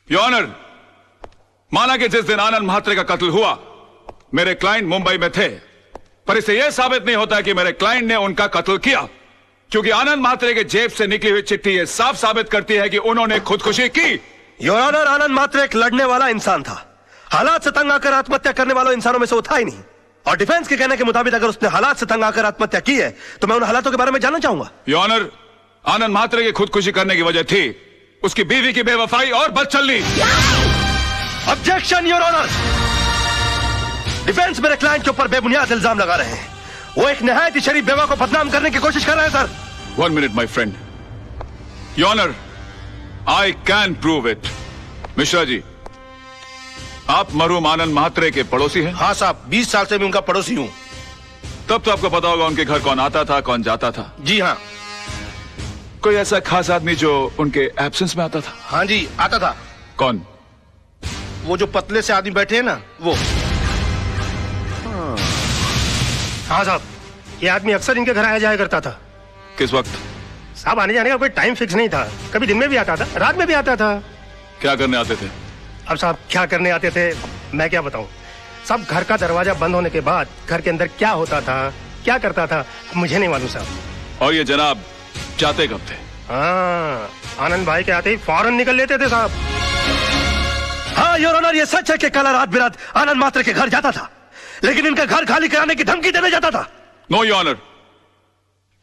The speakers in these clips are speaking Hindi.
योर ऑनर, माना कि जिस दिन आनंद म्हात्रे का कत्ल हुआ मेरे क्लाइंट मुंबई में थे, पर इससे यह साबित नहीं होता कि मेरे क्लाइंट ने उनका कत्ल किया, क्योंकि आनंद म्हात्रे के जेब से निकली हुई चिट्ठी यह साफ साबित करती है कि उन्होंने खुदकुशी की। योर ऑनर, आनंद म्हात्रे एक लड़ने वाला इंसान था। हालात से तंग आकर आत्महत्या करने वालों इंसानों में से वो था ही नहीं। और डिफेंस के कहने के मुताबिक अगर उसने हालात से तंग आकर आत्महत्या की है तो मैं उन हालातों के बारे में जानना चाहूंगा। योर ऑनर, आनंद म्हात्रे की खुदकुशी करने की वजह थी उसकी बीवी की बेवफाई और बदचलनी। Objection your honour. डिफेंस मेरे क्लाइंट के ऊपर बेबुनियाद इल्जाम लगा रहे हैं। वो एक निहायत ही शरीफ बेवा को बदनाम करने की कोशिश कर रहे हैं sir. 1 minute my friend. Your honour, I can prove it. Mishra ji, आप मरहूम आनंद म्हात्रे के पड़ोसी हैं? हाँ साहब, 20 साल से मैं उनका पड़ोसी हूँ। तब तो आपको पता होगा उनके घर कौन आता था कौन जाता था। जी हाँ। कोई ऐसा खास आदमी जो उनके एब्सेंस में आता था? हाँ जी, आता था। कौन? वो जो पतले से आदमी बैठे हैं ना, वो। हाँ साहब, ये आदमी अक्सर इनके घर आया जाया करता था। किस वक्त? साहब, आने जाने का कोई टाइम फिक्स नहीं था। कभी दिन में भी आता था, रात में भी आता था। क्या करने आते थे? अब साहब, क्या करने आते थे मैं क्या बताऊं। सब घर का दरवाजा बंद होने के बाद घर के अंदर क्या होता था, क्या करता था, मुझे नहीं मालूम साहब। और ये जनाब जाते कब थे? हाँ, आनंद भाई के आते ही फौरन निकल लेते थे साहब। हाँ योर ऑनर, ये सच है कि कल रात बिरात आनंद म्हात्रे के घर जाता था, लेकिन इनका घर खाली कराने की धमकी देने जाता था। नो योर ऑनर,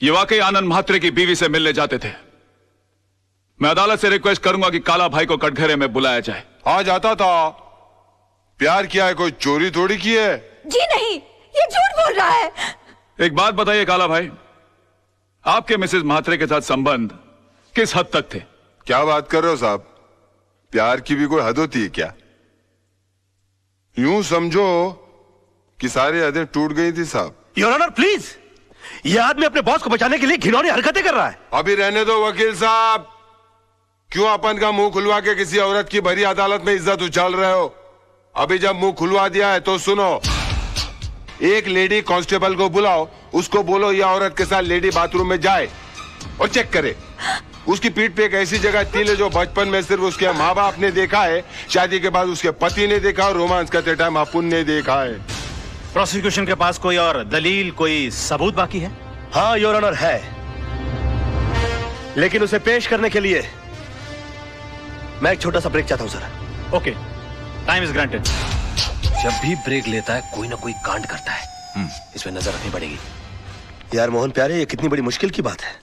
ये वाकई आनंद म्हात्रे की बीवी से मिलने जाते थे। मैं अदालत से रिक्वेस्ट करूंगा कि काला भाई को कटघरे में बुलाया जाए। हाँ, जाता था। प्यार किया है, कोई चोरी थोड़ी की है। जी नहीं, ये झूठ बोल रहा है। एक बात बताइए काला भाई, आपके मिसेस म्हात्रे के साथ संबंध किस हद तक थे? क्या बात कर रहे हो साहब? प्यार की भी कोई हद होती है क्या? यूं समझो कि सारी हदें टूट गई थी साहब। योर ऑनर प्लीज, ये आदमी अपने बॉस को बचाने के लिए घिनौनी हरकतें कर रहा है। अभी रहने दो वकील साहब, क्यों अपन का मुंह खुलवा के किसी औरत की भरी अदालत में इज्जत उछाल रहे हो? अभी जब मुंह खुलवा दिया है तो सुनो, एक लेडी कांस्टेबल को बुलाओ, उसको बोलो ये औरत के साथ लेडी बाथरूम में जाए और चेक करे। उसकी पीठ पे एक ऐसी जगह तिल है जो बचपन में सिर्फ उसके माँ बाप ने देखा है, शादी के बाद उसके पति ने देखा और रोमांस करते टाइम अपुन ने देखा है। प्रोसिक्यूशन के पास कोई और दलील, कोई सबूत बाकी है? हाँ योर ऑनर है, लेकिन उसे पेश करने के लिए मैं एक छोटा सा ब्रेक चाहता हूं sir. Okay, time is granted. जब भी ब्रेक लेता है कोई ना कोई कांड करता है, इसमें नजर रखनी पड़ेगी। यार मोहन प्यारे, ये कितनी बड़ी मुश्किल की बात है।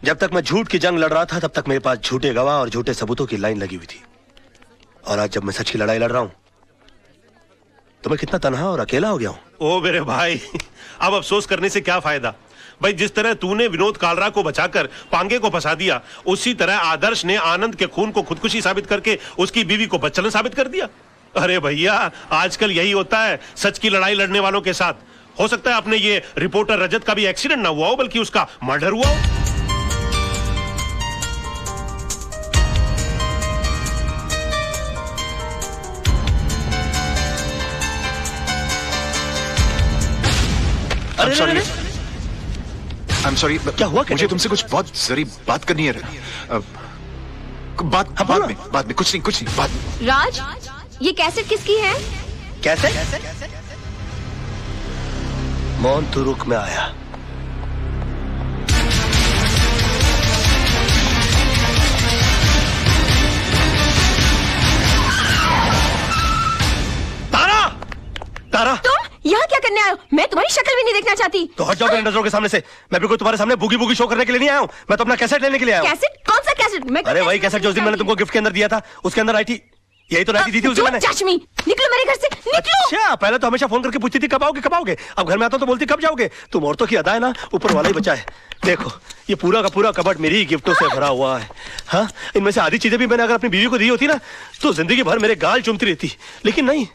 जब तक मैं झूठ की जंग लड़ रहा था तब तक मेरे पास झूठे गवाह और झूठे सबूतों की लाइन लगी हुई थी, और आज जब मैं सच की लड़ाई लड़ रहा हूं तो मैं कितना तन्हा और अकेला हो गया हूं। ओ मेरे भाई, अब अफसोस करने से क्या फायदा भाई। जिस तरह तूने विनोद कालरा को बचाकर पांगे को फंसा दिया, उसी तरह आदर्श ने आनंद के खून को खुदकुशी साबित करके उसकी बीवी को बदचलन साबित कर दिया। अरे भैया, आजकल यही होता है सच की लड़ाई लड़ने वालों के साथ। हो सकता है अपने ये रिपोर्टर रजत का भी एक्सीडेंट ना हुआ हो, बल्कि उसका मर्डर हुआ हो। I'm sorry, क्या हुआ? मुझे तुमसे कुछ बहुत जरूरी बात करनी है। बाद में कुछ नहीं बाद में। राज, ये कैसेट किसकी है? कैसे? मोहन तू रुक, में आया। तारा, तारा तुम यहाँ क्या करने आए हो? मैं तुम्हारी शक्ल भी नहीं देखना चाहती। तो हट जाओ मेरी नजरों के सामने से। मैं बिल्कुल तुम्हारे सामने बुगी बुगी शो करने के लिए नहीं आया हूँ, मैं तो अपना कैसेट लेने के लिए आया हूँ। कैसेट? कौन सा कैसेट? मैं अरे वही कैसेट जो उस दिन मैंने तुमको गिफ्ट के अंदर दिया था, उसके अंदर आई थी। यही तो राइटी दी थी उसे मैंने। चश्मी, निकलो मेरे घर से, निकलो। अच्छा, पहले तो हमेशा फोन करके पूछती थी कब आओगे कब आओगे, अब घर में आता तो बोलती कब जाओगे। तुम औरतों की अदा है ना, ऊपर वाला ही बचा है। देखो ये पूरा का पूरा कबर्ड मेरी गिफ्टों से भरा हुआ है। हाँ, इनमें से आधी चीजें भी मैंने अगर अपनी बीवी को दी होती ना तो जिंदगी भर मेरे गाल चूमती रहती, लेकिन नहीं।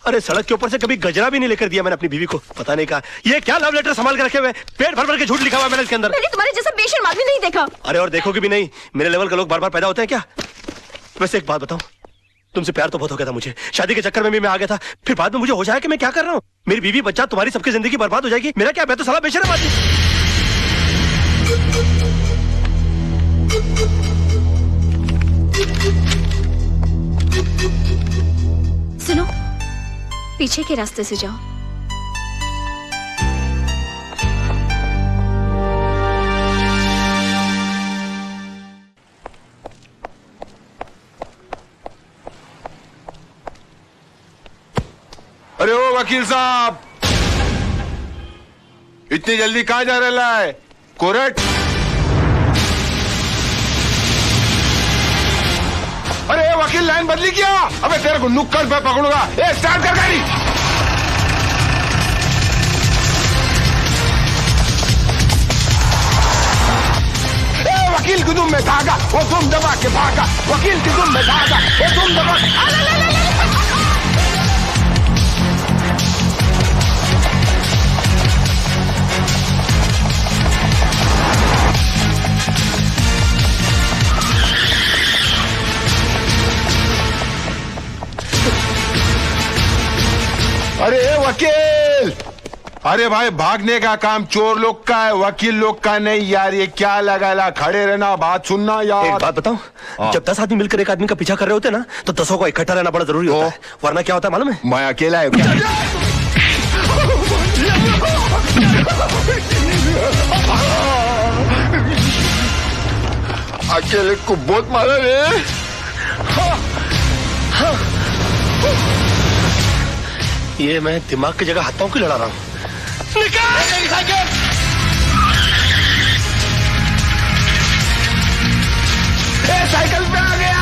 अरे सड़क के ऊपर से कभी गजरा भी नहीं लेकर दिया मैंने अपनी बीवी को। पता नहीं कहा ये क्या लव लेटर संभाल के रखे हुए, पेट भर भर के झूठ लिखा हुआ मैंने इसके अंदर। मैंने तुम्हारे जैसा बेशर्म आदमी नहीं देखा। अरे और देखोगे भी नहीं, मेरे लेवल के लोग बार बार पैदा होते हैं क्या? वैसे एक बात बताऊं, तुमसे प्यार तो बहुत हो गया था मुझे, शादी के चक्कर में भी मैं आ गया था, फिर बाद में मुझे हो जाए कि मैं क्या कर रहा हूँ, मेरी बीवी बच्चा तुम्हारी सबकी जिंदगी बर्बाद हो जाएगी। मेरा क्या, मैं तो साला बेशर्म आदमी। पीछे के रास्ते से जाओ। अरे ओ वकील साहब, इतनी जल्दी कहाँ जा रहा है? कोर्ट? अरे वकील लाइन बदली क्या? अबे तेरे को नुक्कड़ पे पकड़ूंगा। ए स्टार्ट कर गाड़ी। ए वकील की दुम में धागा, वो दुम दबा के भागा। वकील की दुम में धागा, वो दुम दबा अरे वकील, अरे भाई भागने का काम चोर लोग का है, वकील लोग का नहीं यार। ये क्या लगा खड़े रहना, बात सुनना यार। एक बात बताऊं, जब 10 आदमी मिलकर एक आदमी का पीछा कर रहे होते ना, तो 10 को इकट्ठा रहना बड़ा जरूरी होता है, वरना क्या होता है मालूम है? मैं अकेला है क्या? अकेले को बहुत मारा रे। ये मैं दिमाग की जगह हाथों की लड़ा रहा हूँ। साइकिल पे आ गया।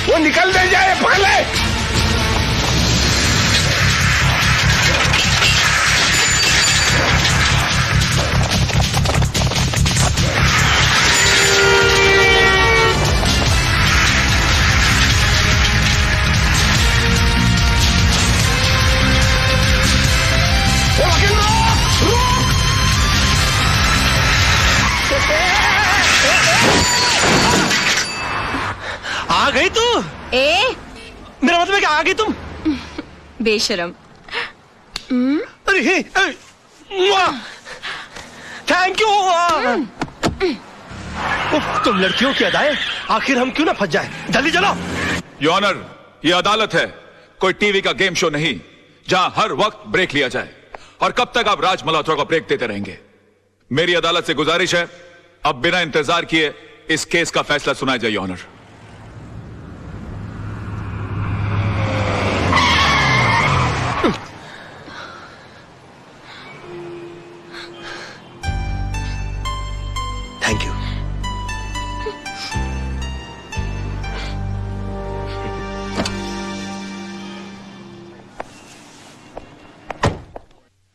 वो निकल दे जाए, पकड़ ले। आ गई तू? मेरा मतलब है कि आ गई तुम? बेशरम। अरे थैंक यू। तुम लड़कियों की अदाएं, आखिर हम क्यों ना फंस जाए? जल्दी चलो। योर ऑनर, ये अदालत है, कोई टीवी का गेम शो नहीं जहां हर वक्त ब्रेक लिया जाए। और कब तक आप राज मल्होत्रा को ब्रेक देते रहेंगे? मेरी अदालत से गुजारिश है, अब बिना इंतजार किए इस केस का फैसला सुनाया जाए your honour. Thank you.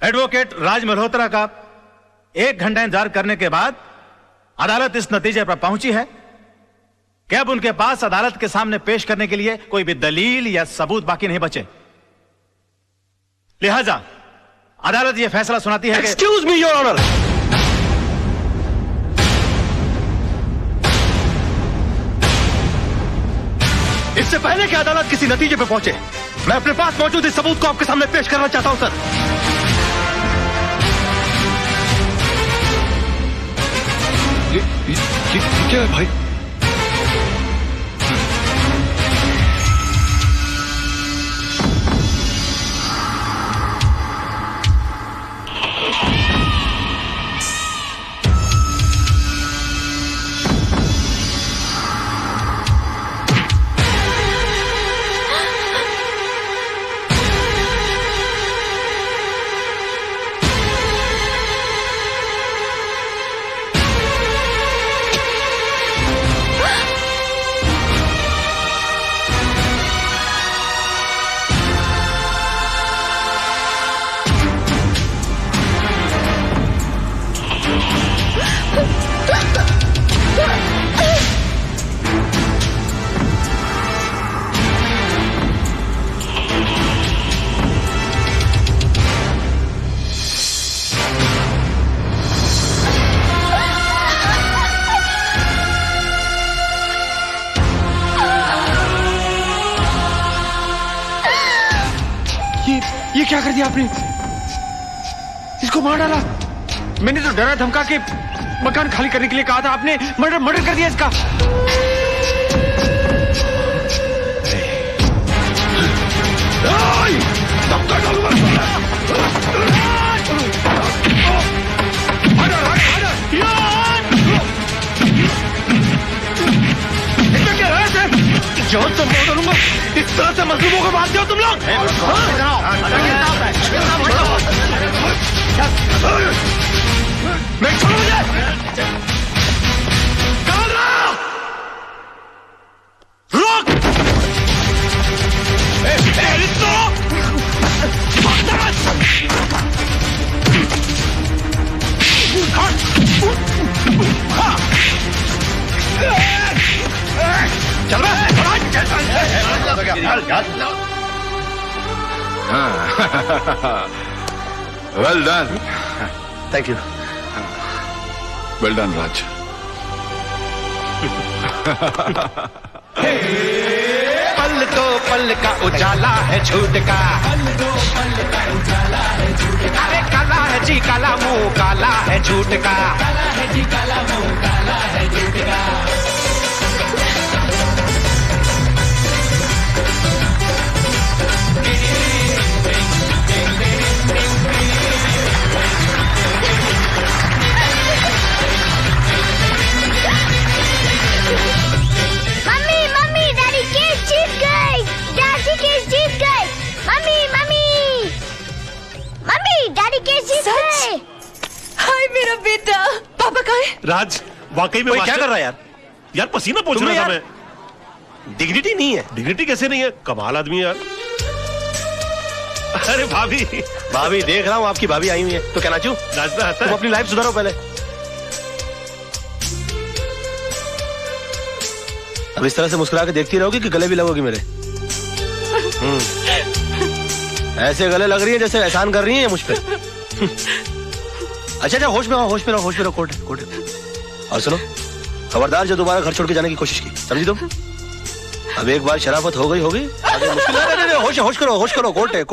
Advocate Raj Malhotra का 1 घंटा इंतजार करने के बाद अदालत इस नतीजे पर पहुंची है कि अब उनके पास अदालत के सामने पेश करने के लिए कोई भी दलील या सबूत बाकी नहीं बचे। लिहाजा अदालत यह फैसला सुनाती है कि एक्सक्यूज मी योर ऑनर। इससे पहले कि अदालत किसी नतीजे पर पहुंचे, मैं अपने पास मौजूद इस सबूत को आपके सामने पेश करना चाहता हूं सर। ये क्या है भाई? ये क्या कर दिया आपने? इसको मार डाला। मैंने तो डरा धमका के मकान खाली करने के लिए कहा था, आपने मर्डर कर दिया इसका। जो तुम बोलूंगा इस तरह से मजलूमों को मारते हो तुम लोग। मैं छोड़ो मुझे। रोक। Well done, thank you. Well done Raj. पल तो पल का उजाला है झूठ का, अरे काला है जी काला, मुंह काला है झूठ का। मम्मी डैडी केस जीत गए। डैडी केस जीत गए। मम्मी डैडी केस जीत गए। हाय मेरा बेटा। पापा कहाँ है? राज वाकई में क्या मास्टर- कर रहा है यार? यार पसीना पोंछ तुम्हें रहा था यार- मैं। डिग्निटी नहीं है। डिग्निटी कैसे नहीं है? कमाल आदमी है यार। अरे भाभी, भाभी देख रहा हूँ आपकी भाभी आई हुई है, तो क्या नाचूं? नाचना आता तुम है? अपनी लाइफ सुधारो पहले। अब इस तरह से मुस्कुरा के देखती रहोगी कि गले भी लगोगी मेरे? ऐसे गले लग रही है जैसे एहसान कर रही है मुझ पे। अच्छा होश में रहो, कोर्ट है। और सुनो, खबरदार जो दोबारा घर छोड़ के जाने की कोशिश की, समझी तुम? अब एक बार शराफत हो गई होगी, आगे मुश्किल। नहीं, होश करो, कोर्ट है।